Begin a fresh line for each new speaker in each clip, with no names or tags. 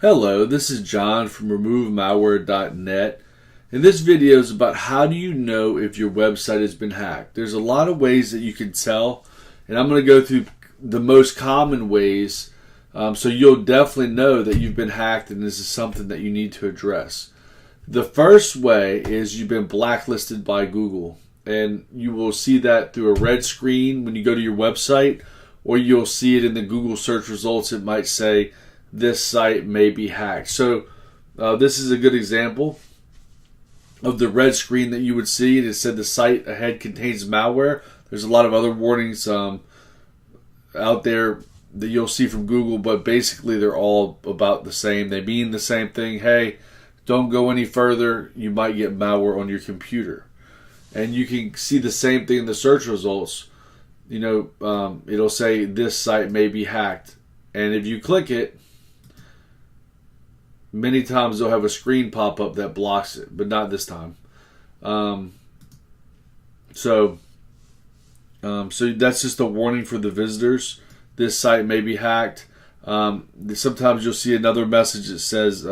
Hello, this is John from RemoveMalware.net, and this video is about how do you know if your website has been hacked. There's a lot of ways that you can tell, and I'm going to go through the most common ways so you'll definitely know that you've been hacked and this is something that you need to address. The first way is you've been blacklisted by Google, and you will see that through a red screen when you go to your website, or you'll see it in the Google search results. It might say this site may be hacked. So this is a good example of the red screen that you would see. It said the site ahead contains malware. There's a lot of other warnings out there that you'll see from Google, but basically they're all about the same. They mean the same thing. Hey, don't go any further. You might get malware on your computer. And you can see the same thing in the search results. It'll say this site may be hacked. And if you click it, many times they'll have a screen pop up that blocks it, but not this time. So that's just a warning for the visitors. This site may be hacked. Sometimes you'll see another message that says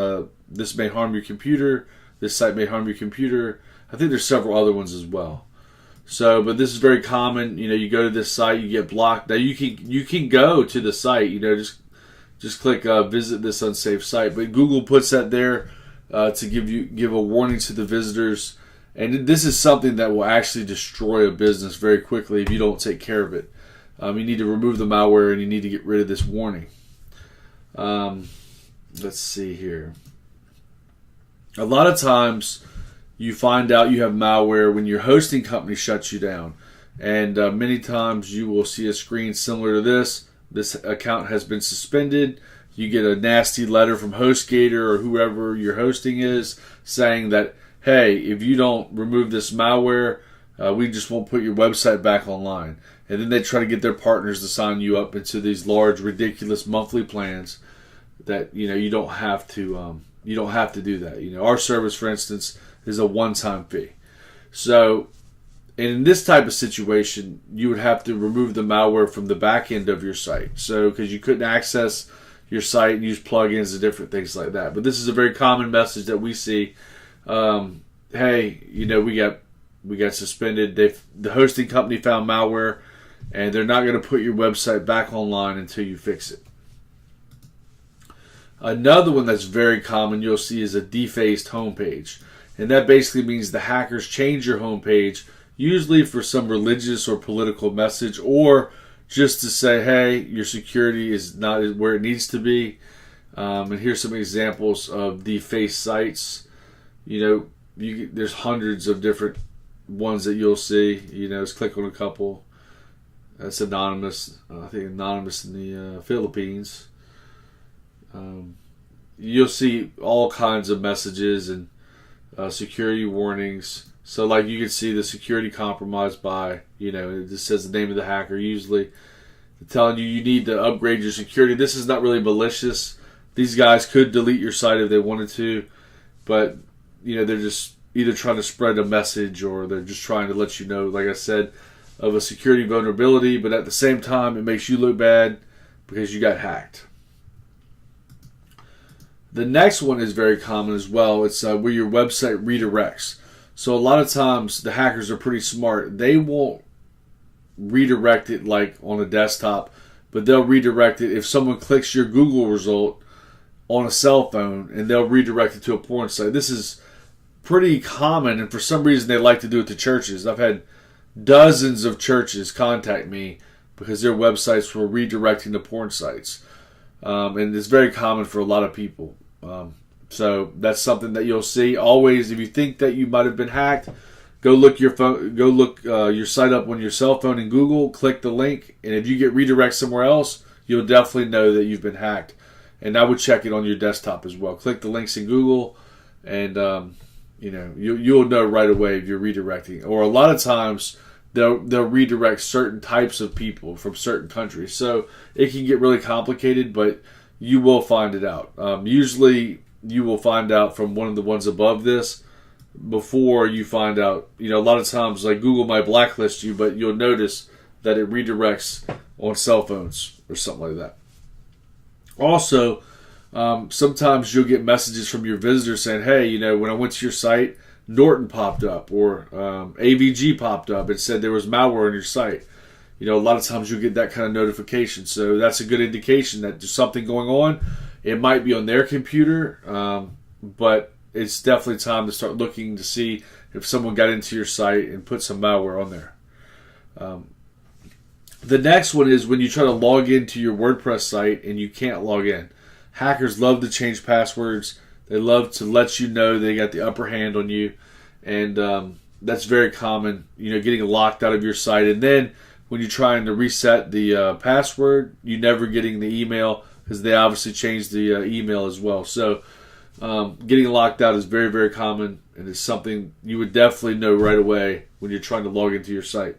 this may harm your computer. This site may harm your computer. I think there's several other ones as well. But this is very common. You go to this site, you get blocked. Now you can go to the site. Just click visit this unsafe site. But Google puts that there to give a warning to the visitors. And this is something that will actually destroy a business very quickly if you don't take care of it. You need to remove the malware and you need to get rid of this warning. Let's see here. A lot of times you find out you have malware when your hosting company shuts you down. And many times you will see a screen similar to this. This account has been suspended. You get a nasty letter from HostGator or whoever your hosting is saying that, hey, if you don't remove this malware, we just won't put your website back online. And then they try to get their partners to sign you up into these large, ridiculous monthly plans that you don't have to do that. Our service, for instance, is a one-time fee. So in this type of situation, you would have to remove the malware from the back end of your site. So because you couldn't access your site and use plugins and different things like that. But this is a very common message that we see. Hey, we got suspended. The hosting company found malware, and they're not going to put your website back online until you fix it. Another one that's very common you'll see is a defaced homepage. And that basically means the hackers change your homepage, usually for some religious or political message, or just to say, hey, your security is not where it needs to be. And here's some examples of defaced sites. There's hundreds of different ones that you'll see. Let's click on a couple. That's anonymous. I think anonymous in the Philippines. You'll see all kinds of messages and security warnings. So like you can see the security compromised by, it just says the name of the hacker usually. They're telling you need to upgrade your security. This is not really malicious. These guys could delete your site if they wanted to, but they're just either trying to spread a message or they're just trying to let you know, like I said, of a security vulnerability, but at the same time it makes you look bad because you got hacked. The next one is very common as well. It's where your website redirects. So a lot of times the hackers are pretty smart. They won't redirect it like on a desktop, but they'll redirect it if someone clicks your Google result on a cell phone, and they'll redirect it to a porn site. This is pretty common, and for some reason they like to do it to churches. I've had dozens of churches contact me because their websites were redirecting to porn sites. And it's very common for a lot of people. So that's something that you'll see. Always, if you think that you might have been hacked, go look your site up on your cell phone in Google, click the link, and if you get redirected somewhere else, you'll definitely know that you've been hacked. And I would check it on your desktop as well. Click the links in Google, and you'll know right away if you're redirecting. Or a lot of times they'll redirect certain types of people from certain countries. So it can get really complicated, but you will find it out. Usually you will find out from one of the ones above this before you find out. A lot of times like Google might blacklist you, but you'll notice that it redirects on cell phones or something like that. Also, Sometimes you'll get messages from your visitors saying, hey, when I went to your site, Norton popped up, or AVG popped up and said there was malware on your site. A lot of times you'll get that kind of notification. So that's a good indication that there's something going on. It might be on their computer, but it's definitely time to start looking to see if someone got into your site and put some malware on there. The next one is when you try to log into your WordPress site and you can't log in. Hackers love to change passwords. They love to let you know they got the upper hand on you. And that's very common, getting locked out of your site. And then when you're trying to reset the password, you're never getting the email because they obviously changed the email as well. So getting locked out is very, very common, and it's something you would definitely know right away when you're trying to log into your site.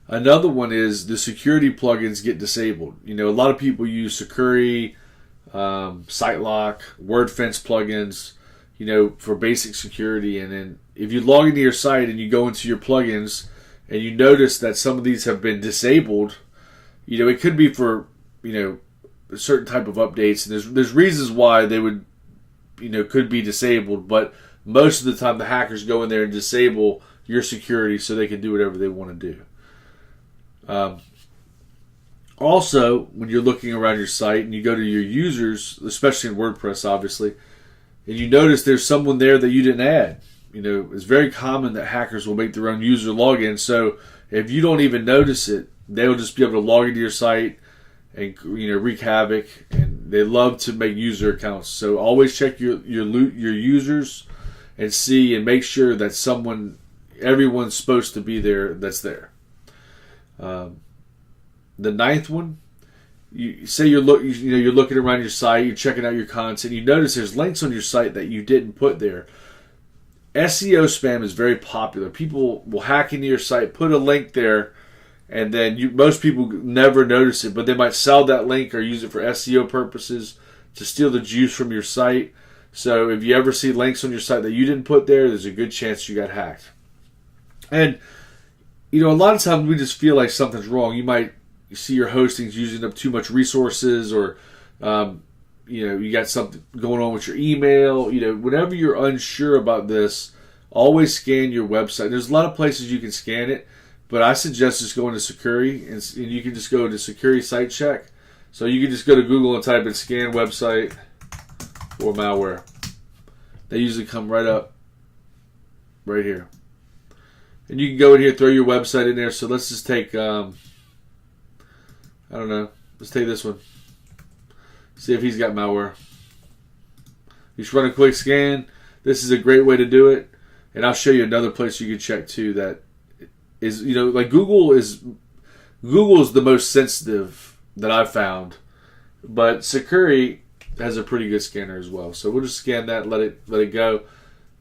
Another one is the security plugins get disabled. A lot of people use Security, SiteLock, WordFence plugins, for basic security. And then if you log into your site and you go into your plugins and you notice that some of these have been disabled, it could be for, a certain type of updates. And there's reasons why they would, could be disabled. But most of the time the hackers go in there and disable your security so they can do whatever they want to do. Also, when you're looking around your site and you go to your users, especially in WordPress, obviously, and you notice there's someone there that you didn't add, it's very common that hackers will make their own user login. So if you don't even notice it, they'll just be able to log into your site and wreak havoc. And they love to make user accounts. So always check your users and see and make sure that everyone's supposed to be there that's there. The ninth one, you say you're looking around your site, you're checking out your content, you notice there's links on your site that you didn't put there. SEO spam is very popular. People will hack into your site, put a link there, and then most people never notice it, but they might sell that link or use it for SEO purposes to steal the juice from your site. So if you ever see links on your site that you didn't put there, there's a good chance you got hacked. And a lot of times we just feel like something's wrong. You might see your hosting's using up too much resources, or you got something going on with your email. Whenever you're unsure about this, always scan your website. There's a lot of places you can scan it, but I suggest just going to Security, and you can just go to Security Site Check. So you can just go to Google and type in scan website or malware. They usually come right up right here. And you can go in here, throw your website in there. So let's just take, let's take this one. See if he's got malware. You should run a quick scan. This is a great way to do it. And I'll show you another place you can check too that is, like Google is the most sensitive that I've found. But Security has a pretty good scanner as well. So we'll just scan that, let it go,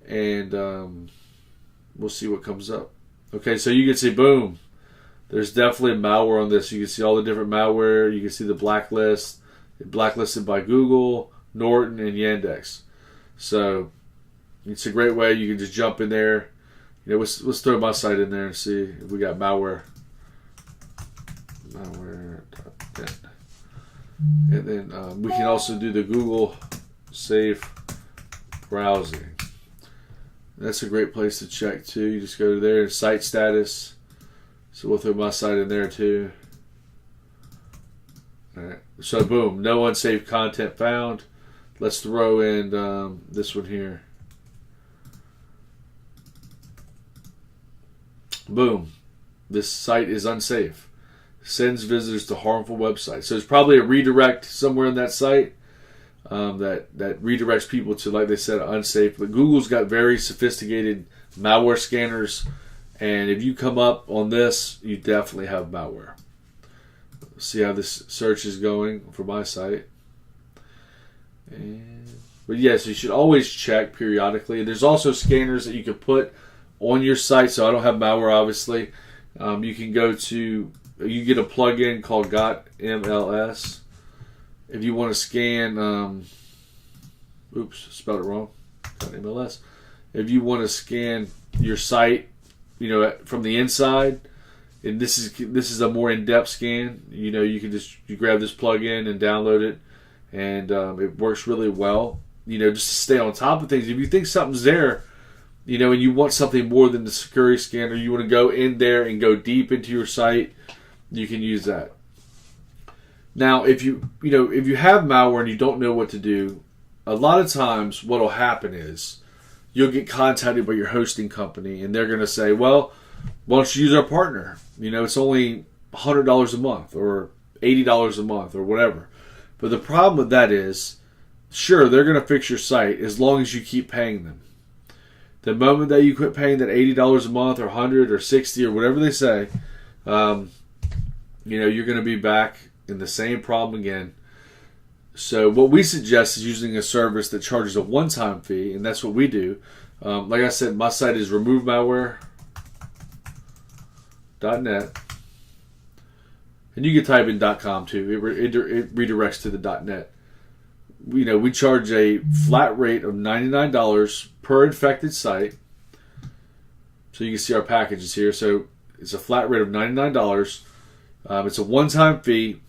and we'll see what comes up. Okay, so you can see, boom, there's definitely malware on this. You can see all the different malware. You can see the blacklist, blacklisted by Google, Norton, and Yandex. So it's a great way. You can just jump in there. Let's throw my site in there and see if we got malware. Malware.net. And then we can also do the Google safe browsing. That's a great place to check too. You just go to there and site status. So we'll throw my site in there too. Alright. So boom, no unsafe content found. Let's throw in this one here. Boom. This site is unsafe. Sends visitors to harmful websites. So there's probably a redirect somewhere in that site. That redirects people to, like they said, unsafe. But Google's got very sophisticated malware scanners, and if you come up on this, you definitely have malware. Let's see how this search is going for my site. But yes, you should always check periodically. There's also scanners that you can put on your site. So I don't have malware, obviously. You can go to, you get a plugin called Got MLS. If you want to scan, oops, spelled it wrong. Got MLS. If you want to scan your site, from the inside, and this is a more in-depth scan. You can you grab this plugin and download it, and it works really well. Just to stay on top of things. If you think something's there, and you want something more than the security scanner, you want to go in there and go deep into your site, you can use that. Now, if you have malware and you don't know what to do, a lot of times what will happen is you'll get contacted by your hosting company, and they're going to say, well, why don't you use our partner? It's only $100 a month or $80 a month or whatever. But the problem with that is, sure, they're going to fix your site as long as you keep paying them. The moment that you quit paying that $80 a month or $100 or $60 or whatever they say, you're going to be back in the same problem again. So what we suggest is using a service that charges a one-time fee, and that's what we do. Like I said, my site is removemalware.net. And you can type in .com too. It redirects to the .net. We charge a flat rate of $99 per infected site. So you can see our packages here. So it's a flat rate of $99. It's a one-time fee.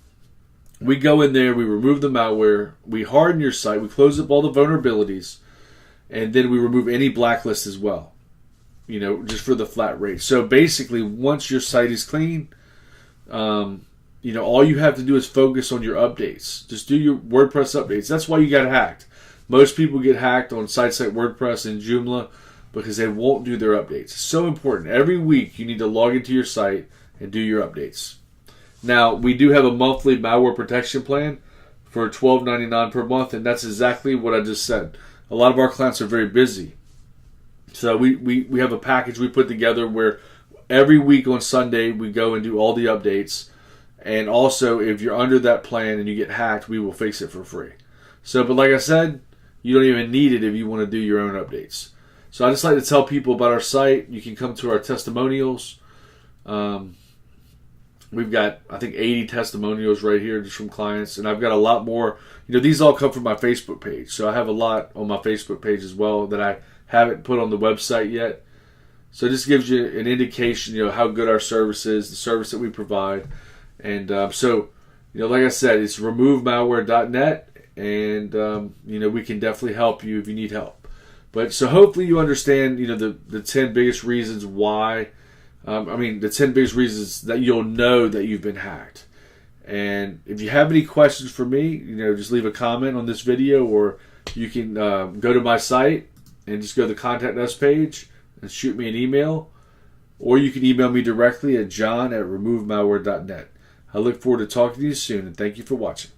We go in there, we remove the malware, we harden your site, we close up all the vulnerabilities, and then we remove any blacklist as well. Just for the flat rate. So basically, once your site is clean, all you have to do is focus on your updates. Just do your WordPress updates. That's why you got hacked. Most people get hacked on sites like WordPress and Joomla because they won't do their updates. It's so important. Every week you need to log into your site and do your updates. Now, we do have a monthly malware protection plan for $12.99 per month, and that's exactly what I just said. A lot of our clients are very busy. So we have a package we put together where every week on Sunday we go and do all the updates. And also, if you're under that plan and you get hacked, we will fix it for free. So, but like I said, you don't even need it if you want to do your own updates. So I just like to tell people about our site. You can come to our testimonials. We've got, I think, 80 testimonials right here just from clients. And I've got a lot more. These all come from my Facebook page. So I have a lot on my Facebook page as well that I haven't put on the website yet. So it just gives you an indication, how good our service is, the service that we provide. And like I said, it's removemalware.net, and we can definitely help you if you need help. But so hopefully you understand, the 10 biggest reasons why. The 10 biggest reasons that you'll know that you've been hacked. And if you have any questions for me, just leave a comment on this video, or you can go to my site and just go to the Contact Us page and shoot me an email, or you can email me directly at john@removemalware.net. I look forward to talking to you soon, and thank you for watching.